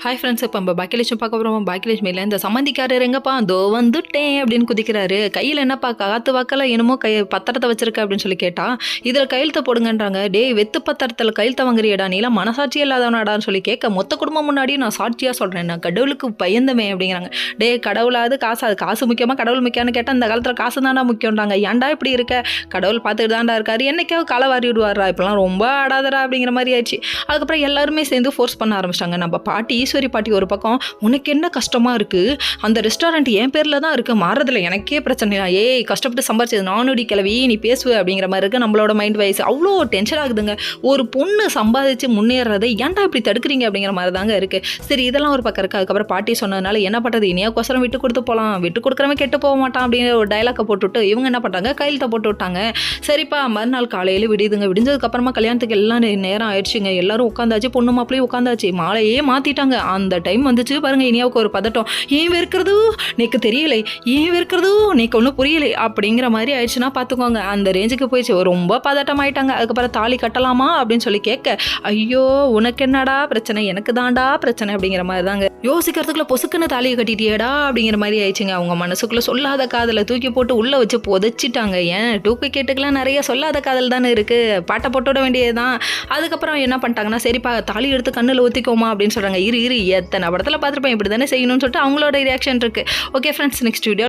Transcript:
Hi friends, இப்போ நம்ம பாக்கியலட்சுமி பார்க்க போகிறோம். பாக்கியலட்சுமியில் இந்த சம்மந்திக்காரர் எங்கப்பா தோ வந்துட்டேன் அப்படின்னு குதிக்கிறாரு. கையில் என்னப்பா காற்று வாக்கில் என்னமோ பத்திரத்தை வச்சிருக்க அப்படின்னு சொல்லி கேட்டால் இதில் கையெழுத்து போடுங்கன்றாங்க. டேய் வெத்து பத்திரத்தில் கையெழுத்து வாங்குறியடா, நீலாம் மனசாட்சி இல்லாதவனாடான்னு சொல்லி கேட்க மொத்த குடும்பம் முன்னாடியும் நான் சாட்சியாக சொல்கிறேன், நான் கடவுளுக்கு பயந்தமே அப்படிங்கிறாங்க. டே கடவுளாவது காசு, அது காசு முக்கியமாக கடவுள் முக்கியம்னு கேட்டால் இந்த காலத்தில் காசு தாண்டா முக்கியம்ன்றாங்க. ஏன்டா இப்படி இருக்க, கடவுள் பார்த்துட்டு தாண்டா இருக்காரு, என்னைக்காவது களை வாரி விடுவாரா, இப்போலாம் ரொம்ப ஆடாதரா அப்படிங்கிற மாதிரி ஆயிடுச்சு. அதுக்கப்புறம் எல்லாருமே சேர்ந்து ஃபோர்ஸ் பண்ண ஆரம்பிச்சிட்டாங்க. நம்ம பாட்டி ஈஸ்வரி பாட்டி ஒரு பக்கம், உனக்கு என்ன கஷ்டமா இருக்கு, அந்த ரெஸ்டாரண்ட் என் பேர்ல தான் இருக்கு, மாறதுல எனக்கே பிரச்சனை, ஏய் கஷ்டப்பட்டு சம்பாரிச்சது நானுடி கிளவி, நீ பேசுவ அப்படிங்கிற மாதிரி இருக்கு நம்மளோட மைண்ட் வைஸ். அவ்வளோ டென்ஷன் ஆகுதுங்க. ஒரு பொண்ணு சம்பாதிச்சு முன்னேறதை ஏன்டா இப்படி தடுக்கிறீங்க அப்படிங்கிற மாதிரி தாங்க இருக்கு. சரி இதெல்லாம் ஒரு பக்கம் இருக்கு. அதுக்கப்புறம் பாட்டி சொன்னதுனால என்ன பண்றது, இனியாக்கோசரம் விட்டு கொடுத்து போகலாம், விட்டு கொடுக்குறவன் கெட்டு போக மாட்டான் அப்படிங்கிற ஒரு டைலாக்கை போட்டுவிட்டு இவங்க என்ன பண்ணுறாங்க, கையெழுத்தை போட்டு விட்டாங்க. சரிப்பா மறுநாள் காலையில் விடுதுங்க. விடிஞ்சதுக்கு அப்புறமா கல்யாணத்துக்கு எல்லாம் நேரம் ஆயிடுச்சுங்க. எல்லாரும் உட்காந்தாச்சு, பொண்ணு மாப்பிளையும் உட்காந்தாச்சு, மாலையே மாற்றிட்டாங்க. அந்த டைம் வந்துச்சு பாருங்க, இனியாவுக்கு ஒரு பதட்டம். ஏன் வெறுக்கிறது எனக்கு தெரியலை, ஏன் வெறுக்கிறது எனக்கு ஒன்றும் புரியலை அப்படிங்கிற மாதிரி ஆயிடுச்சுன்னா பார்த்துக்கோங்க. அந்த ரேஞ்சுக்கு போயிடுச்சு, ரொம்ப பதட்டம் ஆயிட்டாங்க. அதுக்கப்புறம் தாலி கட்டலாமா அப்படின்னு சொல்லி கேட்க, ஐயோ உனக்கு என்னடா பிரச்சனை, எனக்கு தாண்டா பிரச்சனை அப்படிங்கிற மாதிரி தாங்க. யோசிக்கிறதுக்குள்ள பொசுக்குன்னு தாலியை கட்டிட்டியடா அப்படிங்கிற மாதிரி ஆயிடுச்சுங்க. அவங்க மனசுக்குள்ள சொல்லாத காதலை தூக்கி போட்டு உள்ள வச்சு புதைச்சிட்டாங்க. ஏன் டூக்கு கேட்டுக்கெல்லாம் நிறைய சொல்லாத காதல் தானே இருக்கு, பாட்டை போட்டு விட வேண்டியதுதான். அதுக்கப்புறம் என்ன பண்ணிட்டாங்கன்னா, சரிப்பா தாலி எடுத்து கண்ணில் ஊற்றிக்கோமா அப்படின்னு சொல்கிறாங்க. இரு எத்தனை படத்தில் பார்த்துருப்பேன், இப்படி தானே செய்யணும்னு சொல்லிட்டு அவங்களோட ரியாக்ஷன் இருக்குது. Okay friends, next video